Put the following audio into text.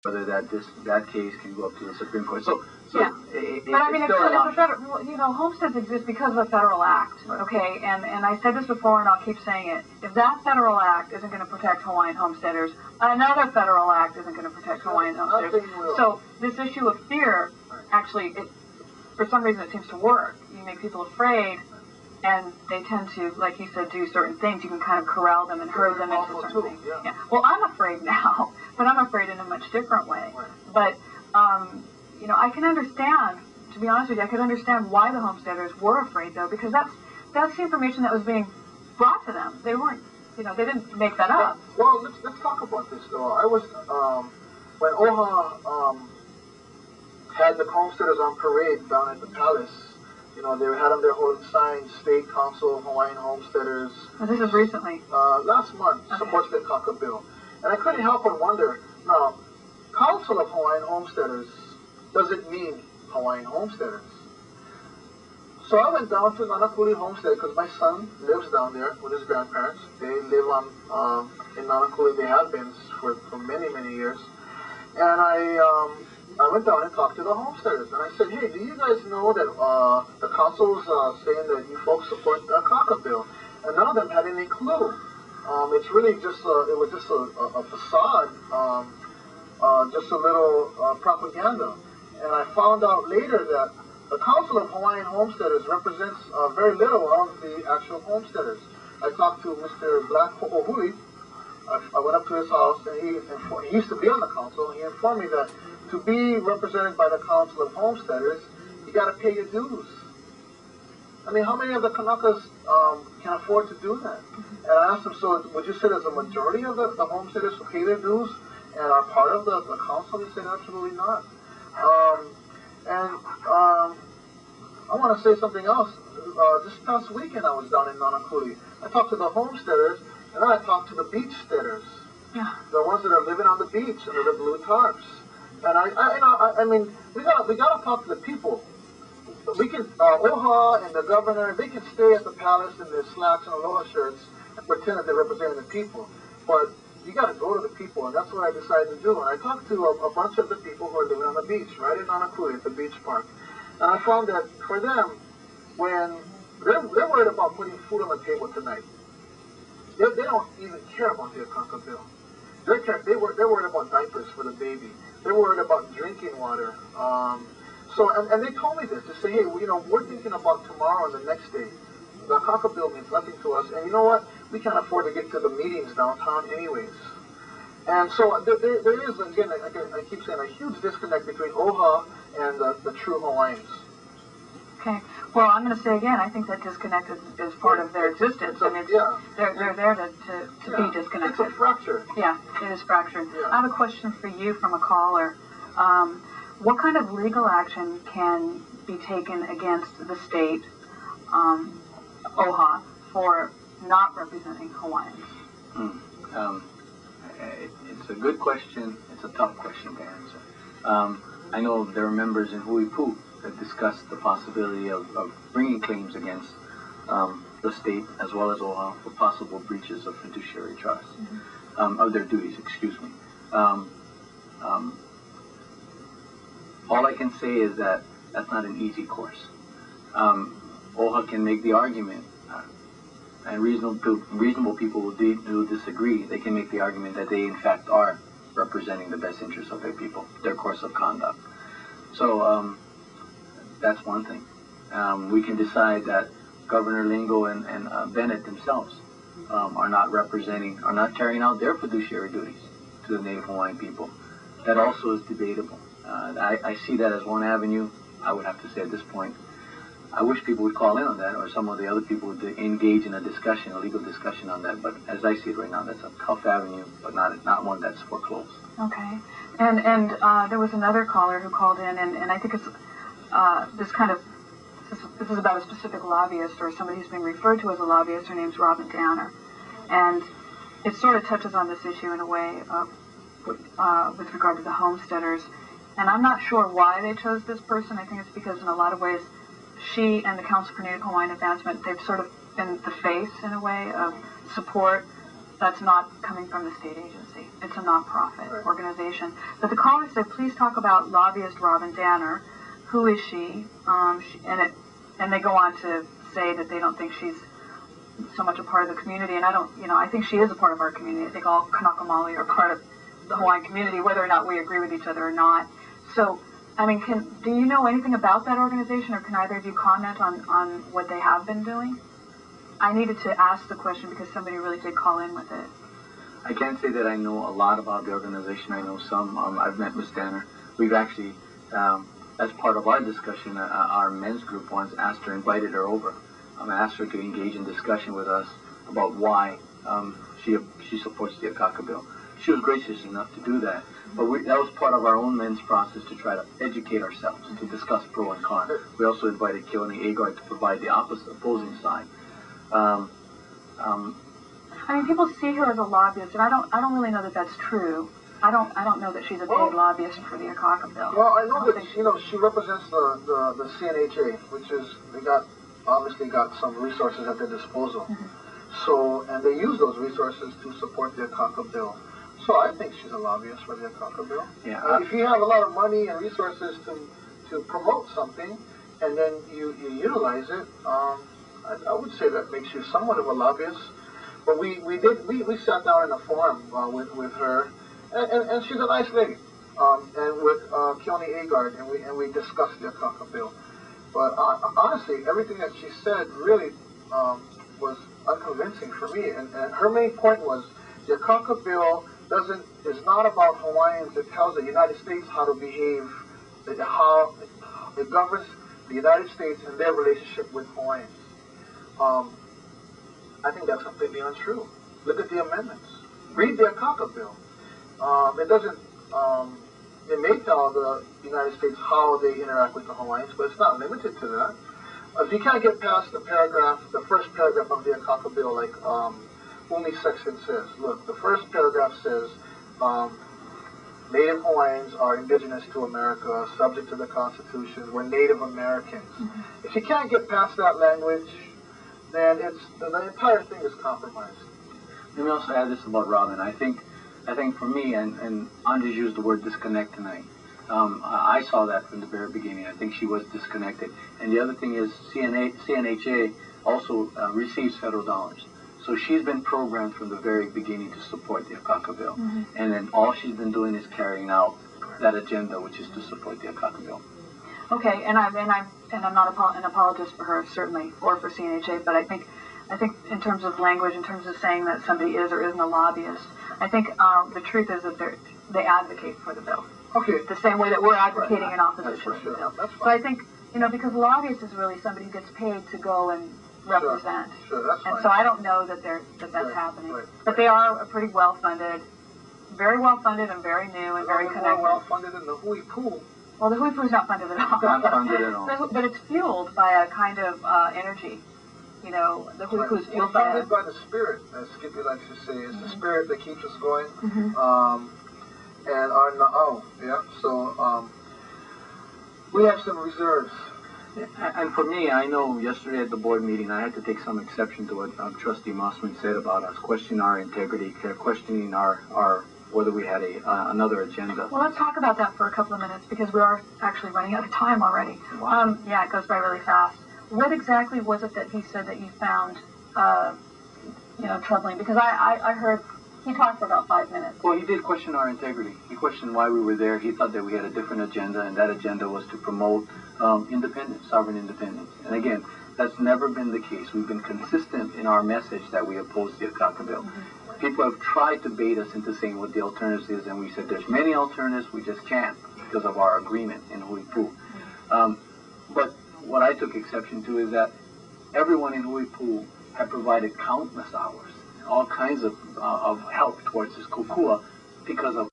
whether that case can go up to the Supreme Court. So yeah. But I mean, it's a federal, you know, homesteads exist because of a federal act, right. Okay? And I said this before, and I'll keep saying it. If that federal act isn't going to protect Hawaiian homesteaders, another federal act isn't going to protect Hawaiian homesteaders. So this issue of fear, actually, for some reason, it seems to work. You make people afraid, and they tend to, like you said, do certain things. You can kind of corral them and herd them into certain things. Yeah. Well, I'm afraid now, but I'm afraid in a much different way. But you know, I can understand, to be honest with you, I could understand why the homesteaders were afraid, though, because that's the information that was being brought to them. They weren't, you know, they didn't make that up. Well, let's talk about this, though. I was, when OHA had the homesteaders on parade down at the palace, you know, they had them there holding signs, State Council of Hawaiian Homesteaders. Oh, this was recently? Last month, supports the Akaka Bill. And I couldn't help but wonder, now, Council of Hawaiian Homesteaders doesn't mean Hawaiian homesteaders. So I went down to Nanakuli Homestead because my son lives down there with his grandparents. They live in Nanakuli. They have been for many, many years. And I went down and talked to the homesteaders. And I said, hey, do you guys know that the council's saying that you folks support the Akaka Bill? And none of them had any clue. It's really just, it was just a facade, just a little propaganda. And I found out later that the Council of Hawaiian Homesteaders represents very little of the actual homesteaders. I talked to Mr. Black Ho'ohuli. I went up to his house, and he used to be on the council, and he informed me that to be represented by the Council of Homesteaders, you got to pay your dues. I mean, how many of the Kanakas can afford to do that? And I asked him, so would you say there's a majority of the homesteaders who pay their dues and are part of the council? He said, absolutely not. I want to say something else. This past weekend I was down in Nanakuli. I talked to the homesteaders, and then I talked to the beachsteaders. Yeah. The ones that are living on the beach under the blue tarps. And I mean, we gotta talk to the people. We can, OHA and the governor, they can stay at the palace in their slacks and aloha shirts and pretend that they're representing the people. But you got to go to the people, and that's what I decided to do. And I talked to a bunch of the people who are living on the beach, right in Nanakuli, at the beach park. And I found that for them, when they're worried about putting food on the table tonight, they don't even care about the Akaka Bill. They're worried about diapers for the baby. They're worried about drinking water. And they told me this. They say, hey, you know, we're thinking about tomorrow and the next day. The Akaka Bill means nothing to us. And you know what? We can't afford to get to the meetings downtown anyways. And so there is, again, I keep saying, a huge disconnect between OHA and the true Hawaiians. Okay. Well, I'm going to say again, I think that disconnect is part of their existence. I mean, they're there to be disconnected. It's a fracture. Yeah, it is fractured. Yeah. I have a question for you from a caller. What kind of legal action can be taken against the state, OHA, for not representing Hawaiians? It's a good question. It's a tough question to answer. I know there are members in Huipu that discussed the possibility of bringing claims against the state as well as OHA for possible breaches of fiduciary trust, of their duties, excuse me. All I can say is that that's not an easy course. OHA can make the argument, and reasonable people will disagree. They can make the argument that they in fact are representing the best interests of their people, their course of conduct. So that's one thing. We can decide that Governor Lingo and Bennett themselves are not carrying out their fiduciary duties to the Native Hawaiian people. That also is debatable. I see that as one avenue. I would have to say at this point, I wish people would call in on that, or some of the other people would engage in a discussion, a legal discussion on that. But as I see it right now, that's a tough avenue, but not one that's foreclosed. Okay. And there was another caller who called in, and I think it's this is about a specific lobbyist or somebody who's being referred to as a lobbyist. Her name's Robin Downer. And it sort of touches on this issue in a way with regard to the homesteaders. And I'm not sure why they chose this person. I think it's because in a lot of ways she and the Council for Native Hawaiian Advancement, they've sort of been the face in a way of support That's not coming from the state agency. It's a nonprofit organization. But the caller said, please talk about lobbyist Robin Danner. Who is she? And they go on to say that they don't think she's so much a part of the community. And I think she is a part of our community. I think all Kanaka Maoli are part of the Hawaiian community, whether or not we agree with each other or not. So, I mean, do you know anything about that organization, or can either of you comment on what they have been doing? I needed to ask the question because somebody really did call in with it. I can't say that I know a lot about the organization. I know some. I've met Ms. Danner. We've actually, as part of our discussion, our men's group once asked her, invited her over. Asked her to engage in discussion with us about why she supports the Akaka Bill. She was gracious enough to do that. But that was part of our own men's process to try to educate ourselves, to discuss pro and con. We also invited Keone Agard to provide the opposing side. I mean, people see her as a lobbyist, and I don't really know that that's true. I don't know that she's a paid lobbyist for the Akaka Bill. Well, I know that she represents the CNHA, which is obviously got some resources at their disposal. So, and they use those resources to support the Akaka Bill. So I think she's a lobbyist for the Akaka Bill. Yeah. If you have a lot of money and resources to promote something, and then you utilize it, I would say that makes you somewhat of a lobbyist. But we sat down in a forum with her, and she's a nice lady, and with Keone Agard, and we discussed the Akaka Bill. But honestly, everything that she said really was unconvincing for me. And her main point was the Akaka Bill is not about Hawaiians. It tells the United States how to behave, how it governs the United States and their relationship with Hawaiians. I think that's completely untrue. Look at the amendments. Read the Akaka Bill. It doesn't. It may tell the United States how they interact with the Hawaiians, but it's not limited to that. If you can't get past the first paragraph of the Akaka Bill, like Umi section says, look, the first paragraph says, Native Hawaiians are indigenous to America, subject to the Constitution. We're Native Americans. If you can't get past that language, then the entire thing is compromised. Let me also add this about Robin. I think for me, and Andres used the word disconnect tonight. I saw that from the very beginning. I think she was disconnected. And the other thing is CNHA also receives federal dollars. So she's been programmed from the very beginning to support the Akaka Bill. And then all she's been doing is carrying out that agenda, which is to support the Akaka Bill. Okay, and I'm not an apologist for her, certainly, or for CNHA, but I think in terms of language, in terms of saying that somebody is or isn't a lobbyist, I think the truth is that they advocate for the bill. Okay. The same way that we're advocating in opposition to the bill. So I think, because a lobbyist is really somebody who gets paid to go and represent. Sure, that's fine. And so I don't know that that's happening. Right. But they are pretty well-funded, very well-funded and very new and very connected. More well-funded than the Hui Poo. Well, the Hui Poo is not funded at all. Not funded at all. But it's fueled by a kind of energy. The Hui Poo is fueled by funded by the spirit, as Skippy likes to say. It's the spirit that keeps us going. And our Na'au, so we have some reserves. And for me, I know yesterday at the board meeting, I had to take some exception to what Trustee Mossman said about us, questioning our integrity, questioning our whether we had another agenda. Well, let's talk about that for a couple of minutes, because we are actually running out of time already. Wow. Yeah, it goes by really fast. What exactly was it that he said that you found, troubling? Because I heard he talked for about 5 minutes. Well, he did question our integrity. He questioned why we were there. He thought that we had a different agenda, and that agenda was to promote independence, sovereign independence. And again, that's never been the case. We've been consistent in our message that we oppose the Akaka Bill. People have tried to bait us into saying what the alternative is, and we said there's many alternatives, we just can't because of our agreement in Hui Poo. But what I took exception to is that everyone in Hui Poo had provided countless hours, all kinds of help towards this kukua because of